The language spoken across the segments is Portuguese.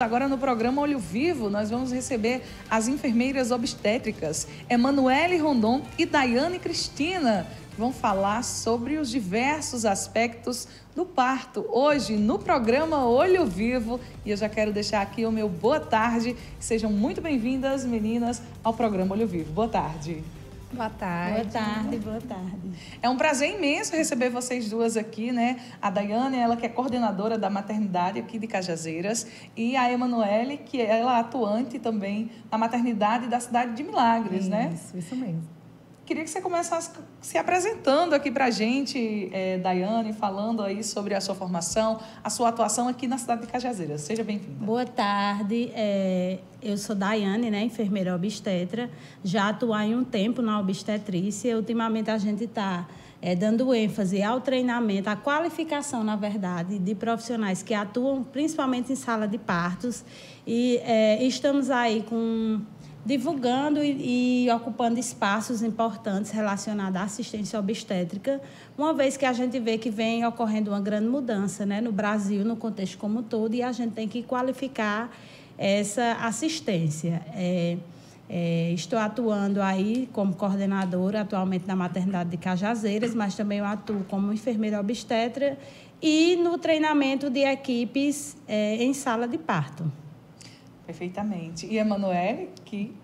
Agora no programa Olho Vivo, nós vamos receber as enfermeiras obstétricas Emanuele Rondon e Daiane Cristina, que vão falar sobre os diversos aspectos do parto. Hoje, no programa Olho Vivo, e eu já quero deixar aqui o meu boa tarde. Sejam muito bem-vindas, meninas, ao programa Olho Vivo. Boa tarde. Boa tarde. Boa tarde, boa tarde. É um prazer imenso receber vocês duas aqui, né? A Daiane, ela que é coordenadora da maternidade aqui de Cajazeiras, e a Emanuele, que ela é atuante também na maternidade da cidade de Milagres, né? Isso mesmo. Queria que você começasse se apresentando aqui pra gente, Daiane, falando aí sobre a sua formação, a sua atuação aqui na cidade de Cajazeiras. Seja bem-vinda. Boa tarde, eu sou Daiane, né, enfermeira obstetra, já atuo há um tempo na obstetrícia. Ultimamente a gente está dando ênfase ao treinamento, à qualificação, na verdade, de profissionais que atuam principalmente em sala de partos e estamos aí divulgando e ocupando espaços importantes relacionados à assistência obstétrica, uma vez que a gente vê que vem ocorrendo uma grande mudança, né, no Brasil, no contexto como um todo, e a gente tem que qualificar essa assistência. Estou atuando aí como coordenadora atualmente na maternidade de Cajazeiras, mas também eu atuo como enfermeira obstetra e no treinamento de equipes em sala de parto. Perfeitamente. E a Emanuele, que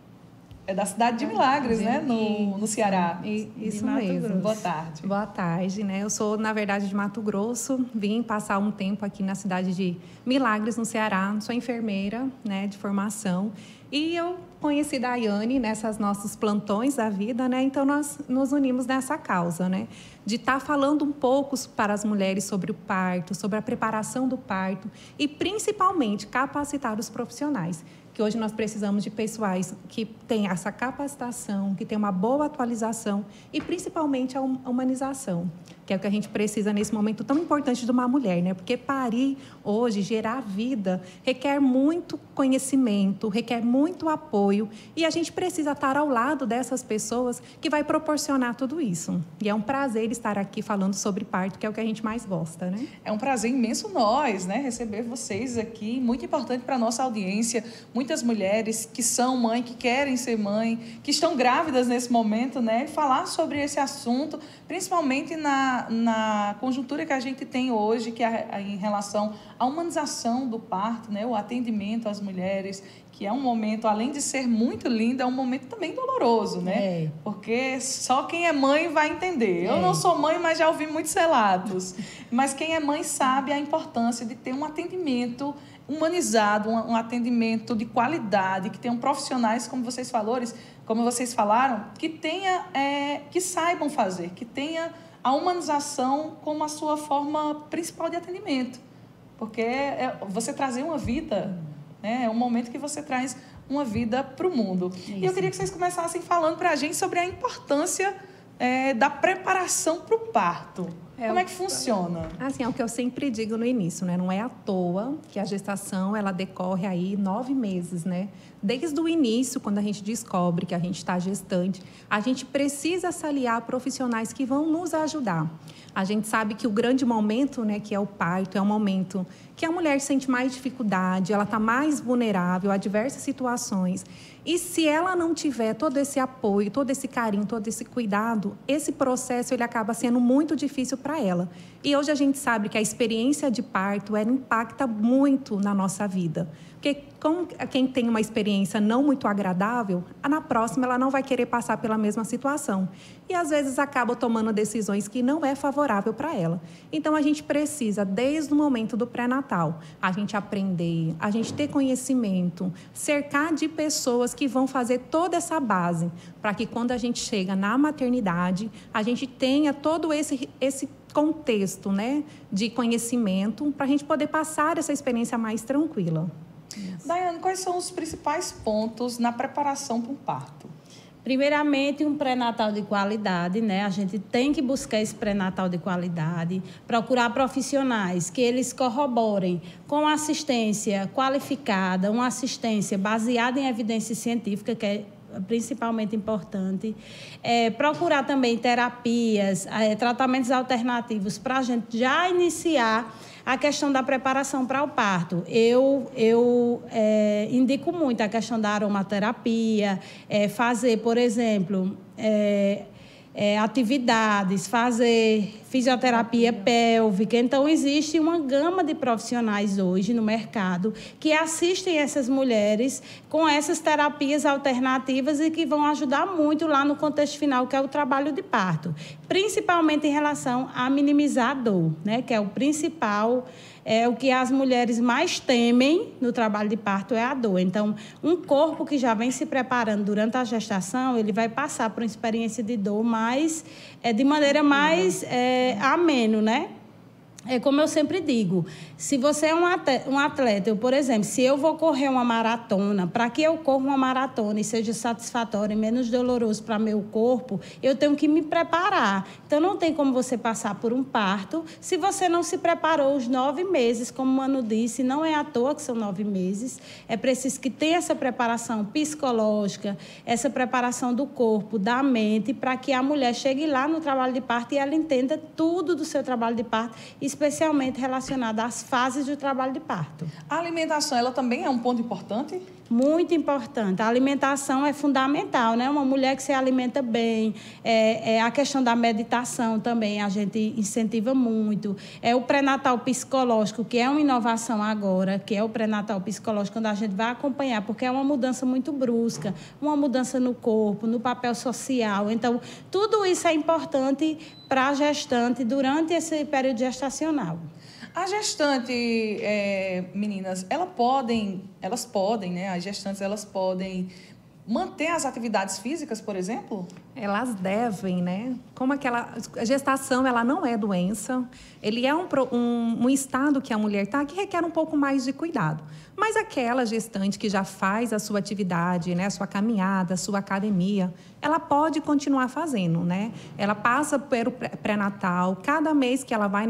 é da cidade de Milagres, né? No Ceará. Isso mesmo. Boa tarde. Boa tarde, né? Eu sou, na verdade, de Mato Grosso. Vim passar um tempo aqui na cidade de Milagres, no Ceará. Sou enfermeira, né, de formação. E eu conheci a Daiane nessas nossos plantões da vida, né? Então, nós nos unimos nessa causa, né? De estar falando um pouco para as mulheres sobre o parto, sobre a preparação do parto e, principalmente, capacitar os profissionais. Que hoje nós precisamos de pessoais que têm essa capacitação, que têm uma boa atualização e, principalmente, a humanização, que é o que a gente precisa nesse momento tão importante de uma mulher, né? Porque parir hoje, gerar vida, requer muito conhecimento, requer muito apoio e a gente precisa estar ao lado dessas pessoas que vai proporcionar tudo isso. E é um prazer estar aqui falando sobre parto, que é o que a gente mais gosta, né? É um prazer imenso nós, né? Receber vocês aqui, muito importante para a nossa audiência. Muitas mulheres que são mãe, que querem ser mãe, que estão grávidas nesse momento, né? Falar sobre esse assunto, principalmente na conjuntura que a gente tem hoje, que é em relação à humanização do parto, né? O atendimento às mulheres, que é um momento, além de ser muito lindo, é um momento também doloroso, né? Porque só quem é mãe vai entender. Eu não sou mãe, mas já ouvi muitos relatos. Mas quem é mãe sabe a importância de ter um atendimento humanizado, um atendimento de qualidade, que tenham profissionais, como vocês falaram, que saibam fazer, que tenha a humanização como a sua forma principal de atendimento. Porque você trazer uma vida, né, é um momento que você traz uma vida para o mundo. Isso. E eu queria que vocês começassem falando para a gente sobre a importância da preparação para o parto. Como é que funciona? Assim, é o que eu sempre digo no início, né? Não é à toa que a gestação, ela decorre aí 9 meses, né? Desde o início, quando a gente descobre que a gente está gestante, a gente precisa se aliar a profissionais que vão nos ajudar. A gente sabe que o grande momento, né, que é o parto, é um momento que a mulher sente mais dificuldade, ela está mais vulnerável a diversas situações. E se ela não tiver todo esse apoio, todo esse carinho, todo esse cuidado, esse processo ele acaba sendo muito difícil para ela. E hoje a gente sabe que a experiência de parto ela impacta muito na nossa vida. Porque quem tem uma experiência não muito agradável, na próxima ela não vai querer passar pela mesma situação. E às vezes acaba tomando decisões que não é favorável para ela. Então a gente precisa, desde o momento do pré-natal, a gente aprender, a gente ter conhecimento, cercar de pessoas que vão fazer toda essa base, para que quando a gente chega na maternidade, a gente tenha todo esse contexto, né, de conhecimento, para a gente poder passar essa experiência mais tranquila. Daiane, quais são os principais pontos na preparação para um parto? Primeiramente, um pré-natal de qualidade, né? A gente tem que buscar esse pré-natal de qualidade, procurar profissionais que eles corroborem com assistência qualificada, uma assistência baseada em evidência científica, que é principalmente importante. Procurar também terapias, tratamentos alternativos para a gente já iniciar A questão da preparação para o parto. Eu indico muito a questão da aromaterapia, fazer, por exemplo, atividades, fazer fisioterapia pélvica. Então, existe uma gama de profissionais hoje no mercado que assistem essas mulheres com essas terapias alternativas e que vão ajudar muito lá no contexto final, que é o trabalho de parto. Principalmente em relação a minimizar a dor, né? Que é o principal, o que as mulheres mais temem no trabalho de parto é a dor. Então, um corpo que já vem se preparando durante a gestação, ele vai passar por uma experiência de dor mais, de maneira mais ameno, né? É como eu sempre digo, se você é um atleta, eu, por exemplo, se eu vou correr uma maratona, para que eu corra uma maratona e seja satisfatório e menos doloroso para meu corpo, eu tenho que me preparar. Então, não tem como você passar por um parto se você não se preparou os 9 meses, como o Manu disse, não é à toa que são 9 meses, é preciso que tenha essa preparação psicológica, essa preparação do corpo, da mente, para que a mulher chegue lá no trabalho de parto e ela entenda tudo do seu trabalho de parto, especialmente relacionada às fases do trabalho de parto. A alimentação, ela também é um ponto importante? Muito importante. A alimentação é fundamental, né? Uma mulher que se alimenta bem, a questão da meditação também a gente incentiva muito. O pré-natal psicológico, que é uma inovação agora, que é o pré-natal psicológico, quando a gente vai acompanhar, porque é uma mudança muito brusca, uma mudança no corpo, no papel social. Então, tudo isso é importante para a gestante durante esse período gestacional. A gestante, meninas, elas podem, né? As gestantes, elas podem manter as atividades físicas, por exemplo? Elas devem, né? Como a gestação, ela não é doença. Ele é um estado que a mulher está que requer um pouco mais de cuidado. Mas aquela gestante que já faz a sua atividade, né? A sua caminhada, a sua academia, ela pode continuar fazendo, né? Ela passa pelo pré-natal. Cada mês que ela vai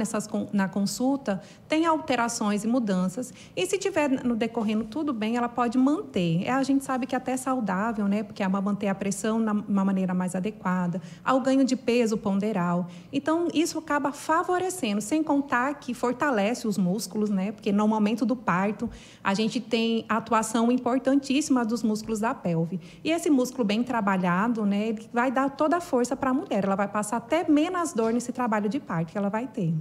na consulta, tem alterações e mudanças. E se tiver no decorrendo tudo bem, ela pode manter. A gente sabe que até é saudável, né? Porque é manter a pressão de uma maneira mais adequada, ao ganho de peso ponderal. Então, isso acaba favorecendo, sem contar que fortalece os músculos, né? Porque no momento do parto, a gente tem a atuação importantíssima dos músculos da pelve. E esse músculo bem trabalhado, né? Ele vai dar toda a força para a mulher. Ela vai passar até menos dor nesse trabalho de parto que ela vai ter.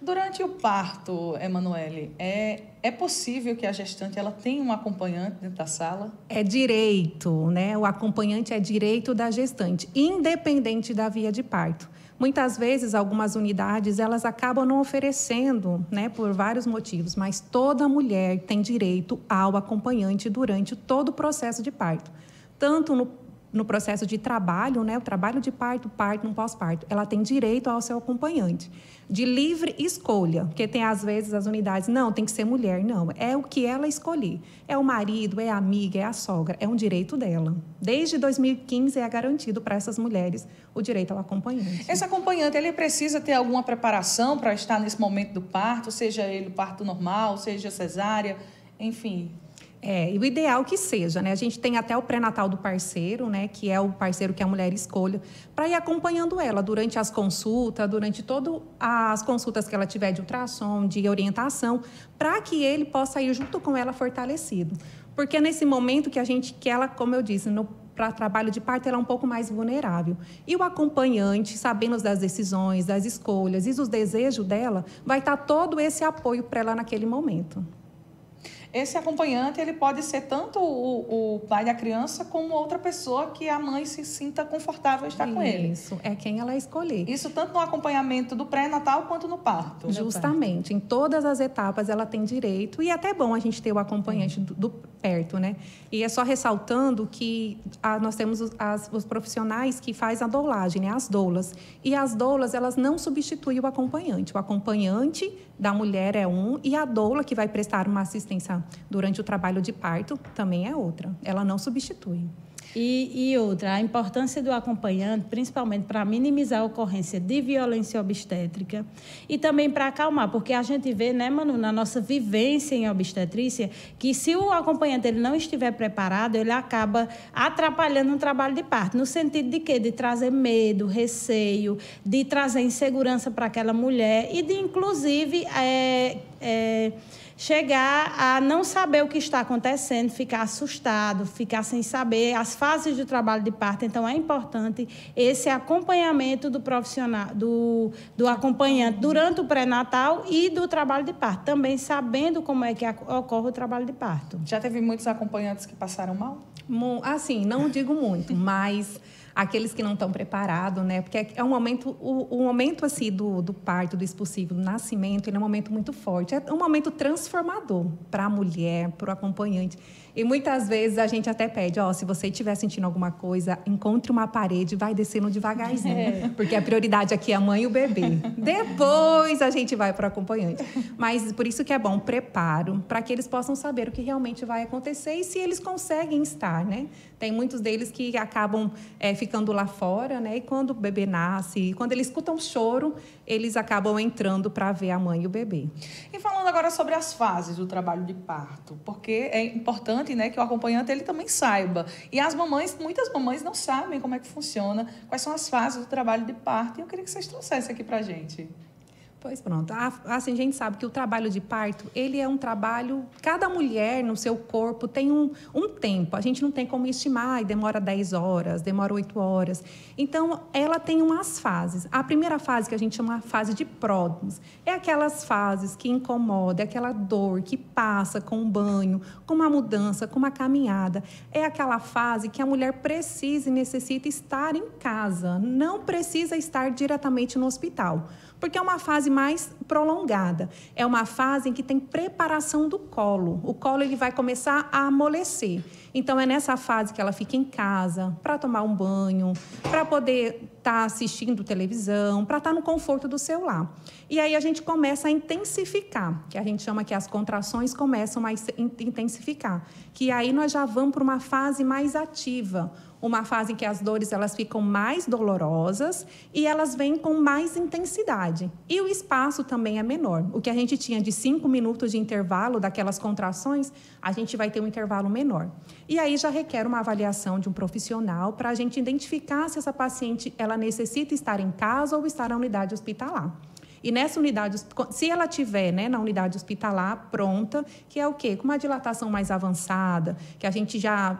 Durante o parto, Emanuele, é possível que a gestante ela tenha um acompanhante dentro da sala? É direito, né? O acompanhante é direito da gestante, independente da via de parto. Muitas vezes, algumas unidades, elas acabam não oferecendo, né, por vários motivos, mas toda mulher tem direito ao acompanhante durante todo o processo de parto. Tanto no processo de trabalho, né, o trabalho de parto no pós-parto, ela tem direito ao seu acompanhante, de livre escolha, porque tem às vezes as unidades, não, tem que ser mulher, não, é o que ela escolher, é o marido, é a amiga, é a sogra, é um direito dela. Desde 2015 é garantido para essas mulheres o direito ao acompanhante. Esse acompanhante, ele precisa ter alguma preparação para estar nesse momento do parto, seja ele parto normal, seja cesárea, enfim... E o ideal que seja, né? A gente tem até o pré-natal do parceiro, né? Que é o parceiro que a mulher escolha, para ir acompanhando ela durante as consultas, durante todas as consultas que ela tiver de ultrassom, de orientação, para que ele possa ir junto com ela fortalecido. Porque é nesse momento que ela, como eu disse, para trabalho de parto, ela é um pouco mais vulnerável. E o acompanhante, sabendo das decisões, das escolhas e dos desejos dela, vai estar todo esse apoio para ela naquele momento. Esse acompanhante, ele pode ser tanto o pai da criança como outra pessoa que a mãe se sinta confortável em estar com ele. Isso, é quem ela escolher. Isso tanto no acompanhamento do pré-natal quanto no parto. Justamente, em todas as etapas ela tem direito, e é até bom a gente ter o acompanhante do perto, né? E é só ressaltando que nós temos os profissionais que fazem a doulagem, né? As doulas. E as doulas, elas não substituem o acompanhante. O acompanhante da mulher é um, e a doula que vai prestar uma assistência durante o trabalho de parto também é outra. Ela não substitui. E outra, a importância do acompanhante, principalmente para minimizar a ocorrência de violência obstétrica e também para acalmar, porque a gente vê, né, Manu, na nossa vivência em obstetrícia, que se o acompanhante ele não estiver preparado, ele acaba atrapalhando o trabalho de parto, no sentido de quê? De trazer medo, receio, de trazer insegurança para aquela mulher e de, inclusive, chegar a não saber o que está acontecendo, ficar assustado, ficar sem saber as fases do trabalho de parto. Então, é importante esse acompanhamento do profissional, do acompanhante durante o pré-natal e do trabalho de parto, também sabendo como é que ocorre o trabalho de parto. Já teve muitos acompanhantes que passaram mal? Assim, não digo muito, mas aqueles que não estão preparados, né? Porque é um momento, o momento assim do parto, do expulsivo, do nascimento, ele é um momento muito forte. É um momento transformador para a mulher, para o acompanhante. E muitas vezes a gente até pede, se você estiver sentindo alguma coisa, encontre uma parede, vai descendo devagarzinho, porque a prioridade aqui é a mãe e o bebê. Depois a gente vai para o acompanhante. Mas por isso que é bom preparo, para que eles possam saber o que realmente vai acontecer e se eles conseguem estar, né? Tem muitos deles que acabam ficando lá fora, né? E quando o bebê nasce, quando eles escutam choro, eles acabam entrando para ver a mãe e o bebê. E falando agora sobre as fases do trabalho de parto, porque é importante, né, que o acompanhante ele também saiba. E as mamães, muitas mamães não sabem como é que funciona, quais são as fases do trabalho de parto. E eu queria que vocês trouxessem aqui para a gente. Pois pronto. Assim, a gente sabe que o trabalho de parto, ele é um trabalho... Cada mulher no seu corpo tem um tempo. A gente não tem como estimar, demora 10 horas, demora 8 horas. Então, ela tem umas fases. A primeira fase, que a gente chama de fase de pródromos, é aquelas fases que incomodam, é aquela dor que passa com um banho, com uma mudança, com uma caminhada. É aquela fase que a mulher precisa e necessita estar em casa, não precisa estar diretamente no hospital. Porque é uma fase mais prolongada. É uma fase em que tem preparação do colo. O colo ele vai começar a amolecer. Então, é nessa fase que ela fica em casa para tomar um banho, para poder estar assistindo televisão, para estar no conforto do seu lar. E aí a gente começa a intensificar, que a gente chama que as contrações começam a intensificar. Que aí nós já vamos para uma fase mais ativa, uma fase em que as dores elas ficam mais dolorosas e elas vêm com mais intensidade. E o espaço também é menor. O que a gente tinha de 5 minutos de intervalo daquelas contrações, a gente vai ter um intervalo menor. E aí já requer uma avaliação de um profissional para a gente identificar se essa paciente ela necessita estar em casa ou estar na unidade hospitalar. E nessa unidade, se ela tiver, né, na unidade hospitalar pronta, que é o quê? Com uma dilatação mais avançada, que a gente já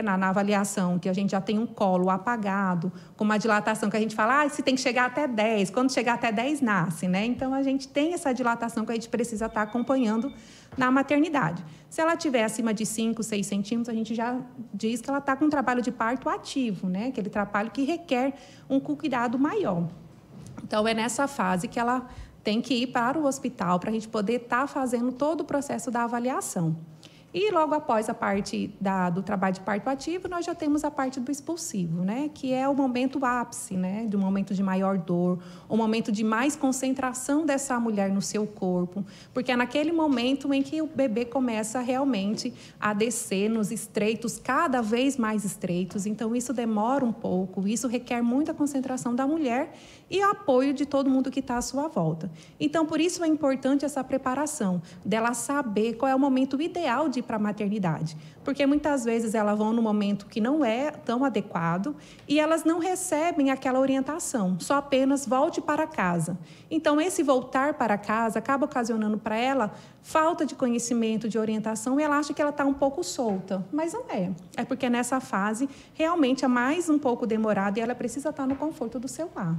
na avaliação, que a gente já tem um colo apagado, com uma dilatação que a gente fala, se tem que chegar até 10, quando chegar até 10 nasce, né? Então, a gente tem essa dilatação que a gente precisa estar acompanhando na maternidade. Se ela tiver acima de 5, 6 centímetros, a gente já diz que ela está com um trabalho de parto ativo, né? Aquele trabalho que requer um cuidado maior. Então, é nessa fase que ela tem que ir para o hospital para a gente poder estar fazendo todo o processo da avaliação. E logo após a parte do trabalho de parto ativo, nós já temos a parte do expulsivo, né? Que é o momento ápice, né? De um momento de maior dor, um momento de mais concentração dessa mulher no seu corpo, porque é naquele momento em que o bebê começa realmente a descer nos estreitos, cada vez mais estreitos. Então, isso demora um pouco, isso requer muita concentração da mulher e o apoio de todo mundo que está à sua volta. Então, por isso é importante essa preparação, dela saber qual é o momento ideal de ir para a maternidade. Porque muitas vezes elas vão no momento que não é tão adequado e elas não recebem aquela orientação, só apenas volte para casa. Então, esse voltar para casa acaba ocasionando para ela falta de conhecimento, de orientação, e ela acha que ela está um pouco solta, mas não é. É porque nessa fase realmente é mais um pouco demorada e ela precisa estar no conforto do seu lar.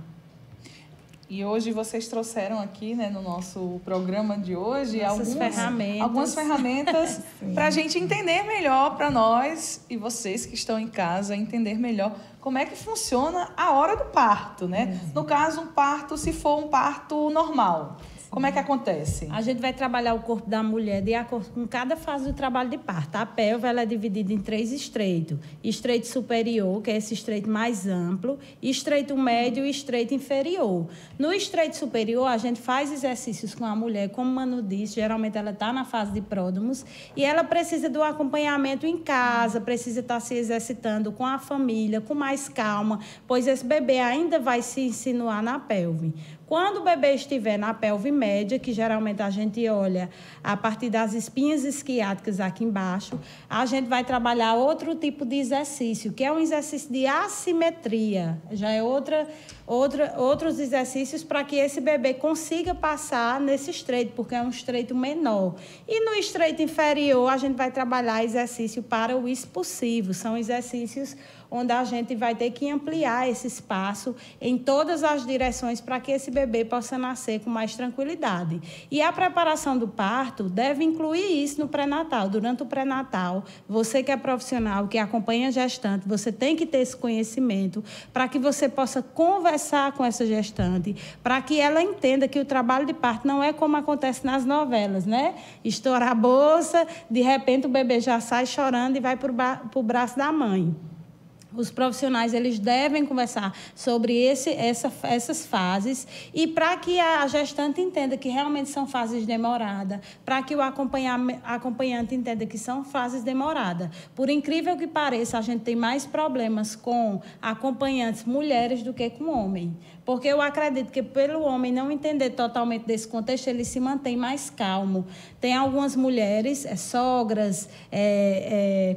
E hoje vocês trouxeram aqui, né, no nosso programa de hoje, algumas ferramentas para a gente entender melhor, para nós e vocês que estão em casa, entender melhor como é que funciona a hora do parto, né? No caso, um parto, se for um parto normal. Como é que acontece? A gente vai trabalhar o corpo da mulher de acordo com cada fase do trabalho de parto. A pelve ela é dividida em 3 estreitos. Estreito superior, que é esse estreito mais amplo, estreito médio e estreito inferior. No estreito superior, a gente faz exercícios com a mulher, como o Manu disse, geralmente ela está na fase de pródromos, e ela precisa do acompanhamento em casa, precisa estar se exercitando com a família, com mais calma, pois esse bebê ainda vai se insinuar na pelve. Quando o bebê estiver na pelve média, que geralmente a gente olha a partir das espinhas isquiáticas aqui embaixo, a gente vai trabalhar outro tipo de exercício, que é um exercício de assimetria. Já é outros exercícios para que esse bebê consiga passar nesse estreito, porque é um estreito menor. E no estreito inferior, a gente vai trabalhar exercício para o expulsivo. São exercícios onde a gente vai ter que ampliar esse espaço em todas as direções para que esse bebê possa nascer com mais tranquilidade. E a preparação do parto deve incluir isso no pré-natal. Durante o pré-natal, você que é profissional, que acompanha a gestante, você tem que ter esse conhecimento para que você possa conversar com essa gestante, para que ela entenda que o trabalho de parto não é como acontece nas novelas, né? Estoura a bolsa, de repente o bebê já sai chorando e vai para o braço da mãe. Os profissionais eles devem conversar sobre essas fases e para que a gestante entenda que realmente são fases demoradas, para que o acompanhante entenda que são fases demoradas. Por incrível que pareça, a gente tem mais problemas com acompanhantes mulheres do que com homens. Porque eu acredito que pelo homem não entender totalmente desse contexto, ele se mantém mais calmo. Tem algumas mulheres, sogras,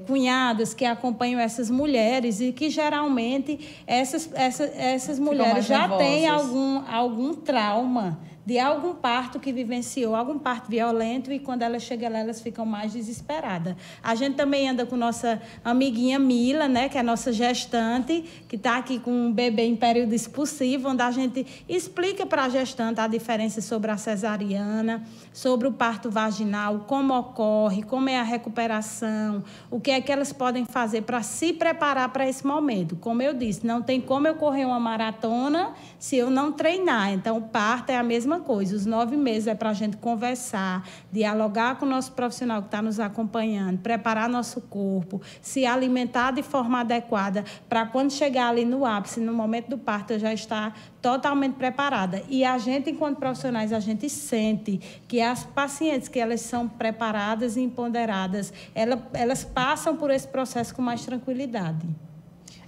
cunhadas, que acompanham essas mulheres e que geralmente essas mulheres já têm algum trauma de algum parto que vivenciou, algum parto violento, e quando ela chega lá, elas ficam mais desesperadas. A gente também anda com nossa amiguinha Mila, né, que é a nossa gestante, que está aqui com um bebê em período expulsivo, onde a gente explica para a gestante a diferença sobre a cesariana, sobre o parto vaginal, como ocorre, como é a recuperação, o que é que elas podem fazer para se preparar para esse momento. Como eu disse, não tem como eu correr uma maratona se eu não treinar. Então, o parto é a mesma coisa. Os 9 meses é para a gente conversar, dialogar com o nosso profissional que está nos acompanhando, preparar nosso corpo, se alimentar de forma adequada para quando chegar ali no ápice, no momento do parto, eu já estar totalmente preparada. E a gente, enquanto profissionais, a gente sente que as pacientes que elas são preparadas e empoderadas, elas passam por esse processo com mais tranquilidade.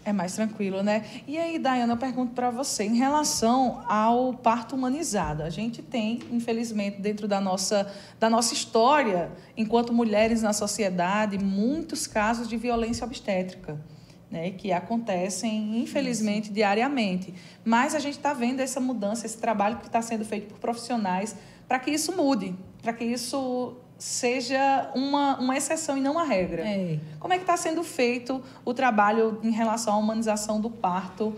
É mais tranquilo, né? E aí, Daiane, eu pergunto para você, em relação ao parto humanizado, a gente tem, infelizmente, dentro da nossa história, enquanto mulheres na sociedade, muitos casos de violência obstétrica, né, que acontecem, infelizmente, diariamente. Mas a gente está vendo essa mudança, esse trabalho que está sendo feito por profissionais para que isso mude, para que isso seja uma exceção e não a regra. Como é que está sendo feito o trabalho em relação à humanização do parto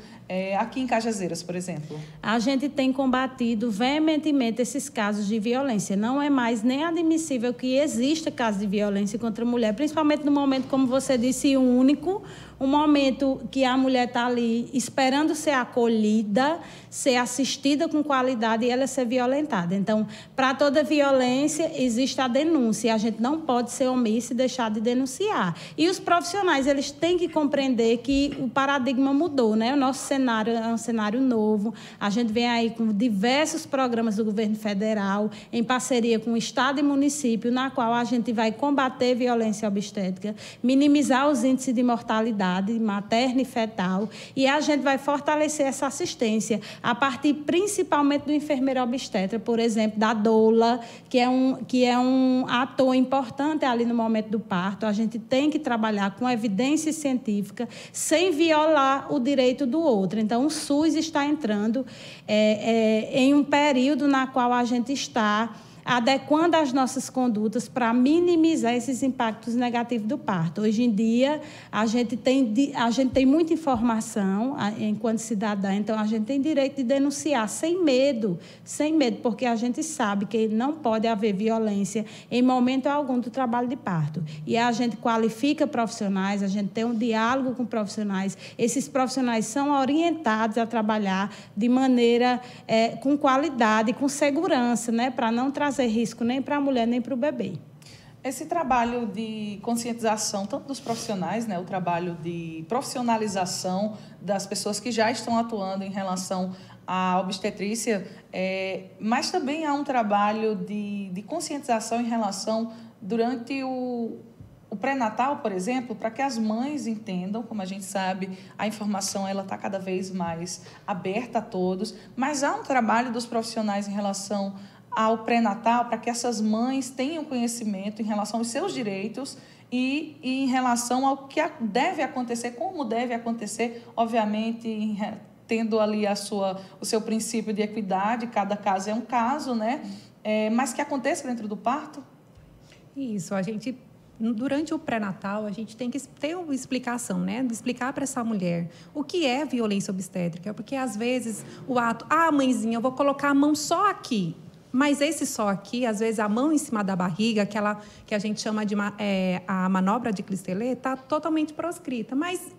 aqui em Cajazeiras, por exemplo? A gente tem combatido veementemente esses casos de violência. Não é mais nem admissível que exista caso de violência contra a mulher, principalmente no momento, como você disse, único, um momento que a mulher está ali esperando ser acolhida, ser assistida com qualidade e ela ser violentada. Então, para toda violência, existe a denúncia. A gente não pode ser omissa e deixar de denunciar. E os profissionais, eles têm que compreender que o paradigma mudou, né? O nosso cenário é um cenário novo. A gente vem aí com diversos programas do governo federal, em parceria com o Estado e município, na qual a gente vai combater violência obstétrica, minimizar os índices de mortalidade materna e fetal, e a gente vai fortalecer essa assistência a partir principalmente do enfermeiro obstetra, por exemplo, da doula, que é um ator importante ali no momento do parto. A gente tem que trabalhar com evidência científica sem violar o direito do outro. Então, o SUS está entrando em um período na qual a gente está adequando as nossas condutas para minimizar esses impactos negativos do parto. Hoje em dia, a gente tem muita informação enquanto cidadã, então a gente tem direito de denunciar sem medo, porque a gente sabe que não pode haver violência em momento algum do trabalho de parto. E a gente qualifica profissionais, a gente tem um diálogo com profissionais, esses profissionais são orientados a trabalhar de maneira com qualidade, com segurança, né, para não trazer risco nem para a mulher, nem para o bebê. Esse trabalho de conscientização, tanto dos profissionais, né, o trabalho de profissionalização das pessoas que já estão atuando em relação à obstetrícia, mas também há um trabalho de conscientização em relação durante o pré-natal, por exemplo, para que as mães entendam, como a gente sabe, a informação está cada vez mais aberta a todos, mas há um trabalho dos profissionais em relação ao pré-natal para que essas mães tenham conhecimento em relação aos seus direitos e em relação ao que deve acontecer, como deve acontecer, obviamente, tendo ali o seu princípio de equidade, cada caso é um caso, né? Mas que aconteça dentro do parto? Isso, durante o pré-natal, a gente tem que ter uma explicação, né? De explicar para essa mulher o que é violência obstétrica, porque às vezes o ato, mãezinha, eu vou colocar a mão só aqui. Mas esse só aqui, às vezes a mão em cima da barriga, que a gente chama de a manobra de Clistélé, está totalmente proscrita. Mas,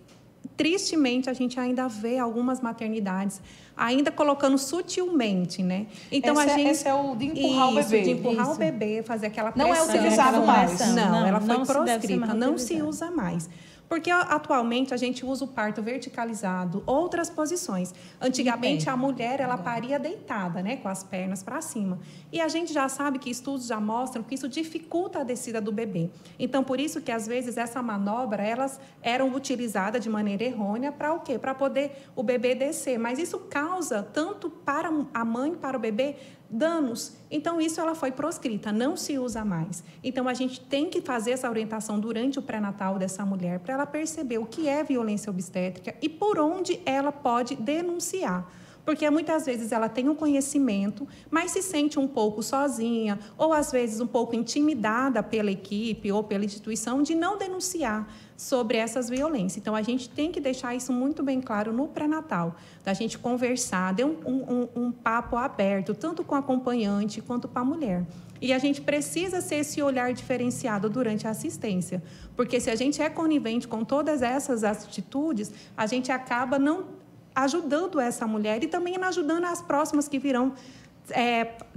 tristemente, a gente ainda vê algumas maternidades ainda colocando sutilmente, né? Então, esse é o de empurrar o bebê. De empurrar o bebê, fazer aquela pressão. Não é utilizado mais. Não, ela foi proscrita, não se usa mais. Porque atualmente a gente usa o parto verticalizado, outras posições. Antigamente a mulher ela paria deitada, né, com as pernas para cima. E a gente já sabe que estudos já mostram que isso dificulta a descida do bebê. Então por isso que às vezes essa manobra elas eram utilizadas de maneira errônea para o quê? Para poder o bebê descer. Mas isso causa tanto para a mãe, para o bebê, danos. Então, isso ela foi proscrita, não se usa mais. Então, a gente tem que fazer essa orientação durante o pré-natal dessa mulher para ela perceber o que é violência obstétrica e por onde ela pode denunciar. Porque muitas vezes ela tem um conhecimento, mas se sente um pouco sozinha, ou às vezes um pouco intimidada pela equipe ou pela instituição de não denunciar sobre essas violências. Então, a gente tem que deixar isso muito bem claro no pré-natal, da gente conversar, dar um papo aberto, tanto com a acompanhante quanto com a mulher. E a gente precisa ser esse olhar diferenciado durante a assistência, porque se a gente é conivente com todas essas atitudes, a gente acaba não ajudando essa mulher e também ajudando as próximas que virão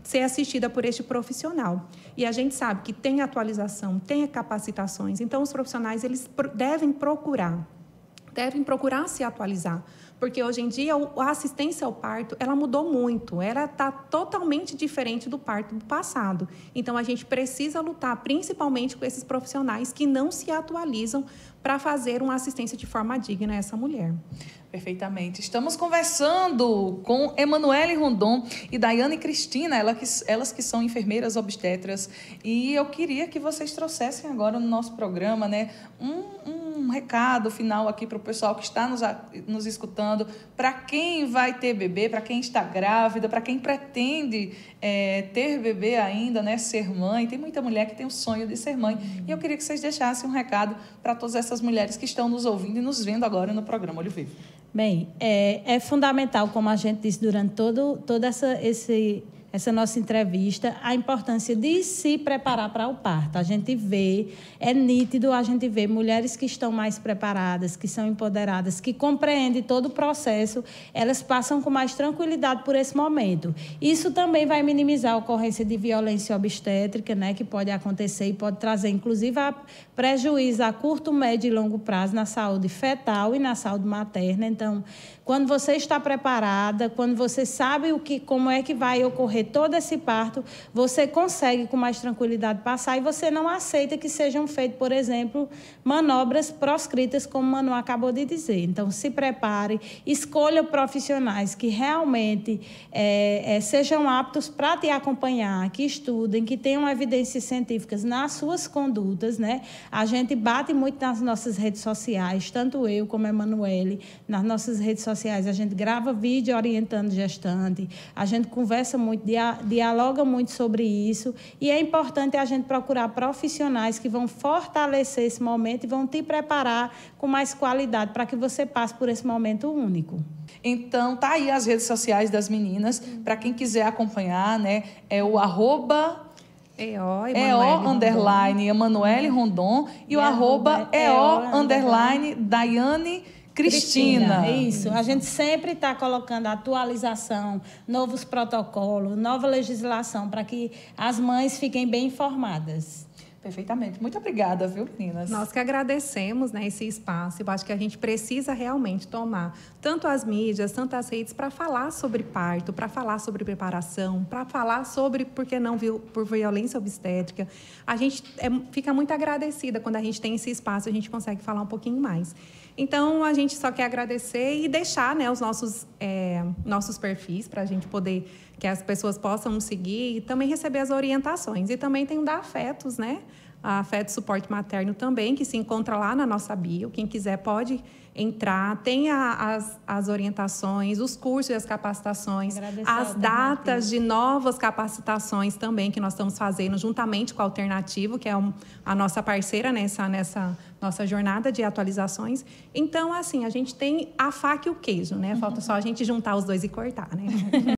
ser assistida por este profissional. E a gente sabe que tem atualização, tem capacitações, então os profissionais eles devem procurar se atualizar, porque hoje em dia a assistência ao parto ela mudou muito, ela está totalmente diferente do parto do passado. Então a gente precisa lutar principalmente com esses profissionais que não se atualizam para fazer uma assistência de forma digna a essa mulher. Perfeitamente. Estamos conversando com Emanuele Rondon e Daiane Cristina, elas que são enfermeiras obstetras. E eu queria que vocês trouxessem agora no nosso programa, né, um recado final aqui para o pessoal que está nos escutando, para quem vai ter bebê, para quem está grávida, para quem pretende ter bebê ainda, né, ser mãe. Tem muita mulher que tem o sonho de ser mãe. E eu queria que vocês deixassem um recado para todas essas mulheres que estão nos ouvindo e nos vendo agora no programa Olho Vivo. Bem, é fundamental, como a gente disse durante toda essa nossa entrevista, a importância de se preparar para o parto. A gente vê, é nítido, a gente vê mulheres que estão mais preparadas, que são empoderadas, que compreendem todo o processo, elas passam com mais tranquilidade por esse momento. Isso também vai minimizar a ocorrência de violência obstétrica, né, que pode acontecer e pode trazer, inclusive, prejuízo a curto, médio e longo prazo na saúde fetal e na saúde materna. Então, quando você está preparada, quando você sabe como é que vai ocorrer todo esse parto, você consegue com mais tranquilidade passar e você não aceita que sejam feitas, por exemplo, manobras proscritas, como o Manu acabou de dizer. Então, se prepare, escolha profissionais que realmente sejam aptos para te acompanhar, que estudem, que tenham evidências científicas nas suas condutas, né? A gente bate muito nas nossas redes sociais, tanto eu como a Emanuele, nas nossas redes sociais, a gente grava vídeo orientando gestante, a gente conversa muito dialoga muito sobre isso. E é importante a gente procurar profissionais que vão fortalecer esse momento e vão te preparar com mais qualidade para que você passe por esse momento único. Então, tá aí as redes sociais das meninas, para quem quiser acompanhar, né? É o @EO_Emanuele Rondon e o @EO_Daiane Cristina. Isso. A gente sempre está colocando atualização, novos protocolos, nova legislação, para que as mães fiquem bem informadas. Perfeitamente. Muito obrigada, viu, meninas? Nós que agradecemos, né, esse espaço. Eu acho que a gente precisa realmente tomar tanto as mídias, tanto as redes, para falar sobre parto, para falar sobre preparação, para falar sobre, por que não, por violência obstétrica. A gente fica muito agradecida quando a gente tem esse espaço, a gente consegue falar um pouquinho mais. Então, a gente só quer agradecer e deixar, né, os nossos perfis para a gente poder, que as pessoas possam nos seguir e também receber as orientações. E também tem o da Afetos, né? A Afetos Suporte Materno também, que se encontra lá na nossa bio. Quem quiser pode entrar. Tem as orientações, os cursos e as capacitações, as datas de novas capacitações também que nós estamos fazendo juntamente com a Alternativo, que é a nossa parceira nessa nossa jornada de atualizações. Então, assim, a gente tem a faca e o queijo, né? Falta só a gente juntar os dois e cortar, né?